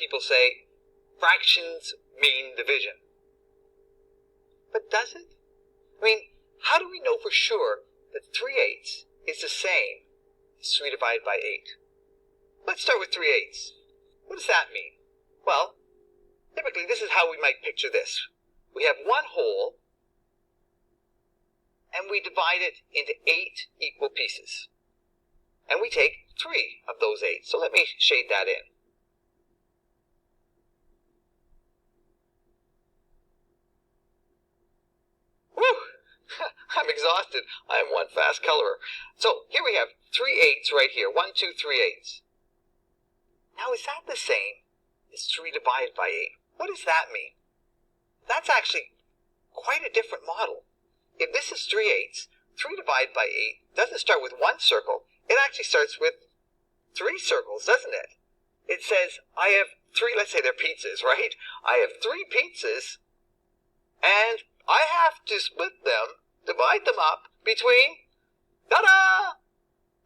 people say, fractions mean division. But does it? I mean, how do we know for sure that 3/8 is the same as 3 divided by 8? Let's start with 3/8. What does that mean? Well, typically this is how we might picture this. We have one whole, and we divide it into 8 equal pieces. And we take 3 of those 8. So let me shade that in. Woo! I'm exhausted. I am one fast colorer. So here we have 3/8 right here. 1, 2, 3/8. Now is that the same as 3 divided by 8? What does that mean? That's actually quite a different model. If this is 3/8, 3 divided by 8 doesn't start with one circle. It actually starts with 3 circles, doesn't it? It says, I have 3, let's say they're pizzas, right? I have 3 pizzas, and I have to split them, divide them up between, ta-da,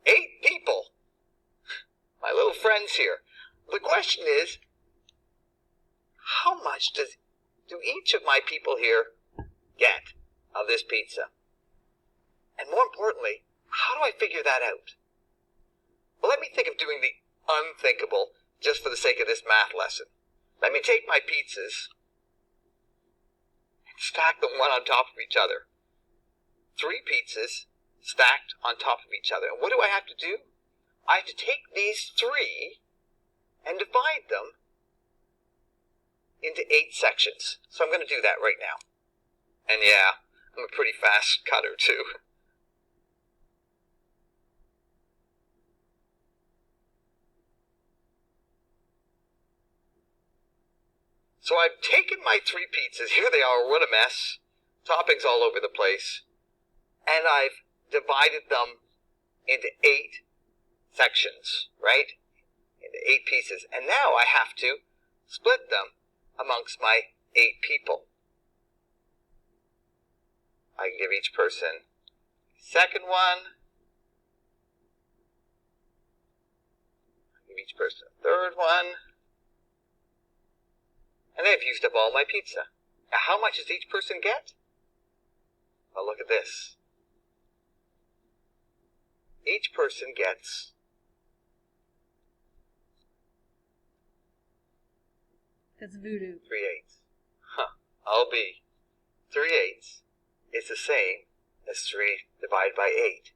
8 people. My little friends here. The question is, how much do each of my people here get of this pizza? And more importantly, how do I figure that out? Well, let me think of doing the unthinkable just for the sake of this math lesson. Let me take my pizzas and stack them one on top of each other. 3 pizzas stacked on top of each other. And what do I have to do? I have to take these 3 and divide them into 8 sections. So I'm going to do that right now. And yeah, I'm a pretty fast cutter too. So I've taken my 3 pizzas, here they are, what a mess, toppings all over the place, and I've divided them into 8 sections, right? Into 8 pieces. And now I have to split them amongst my 8 people. I can give each person a second one. I give each person a third one. And they've used up all my pizza. Now, how much does each person get? Well, look at this. Each person gets That's voodoo. 3/8. I'll be 3/8 is the same as 3 divided by 8.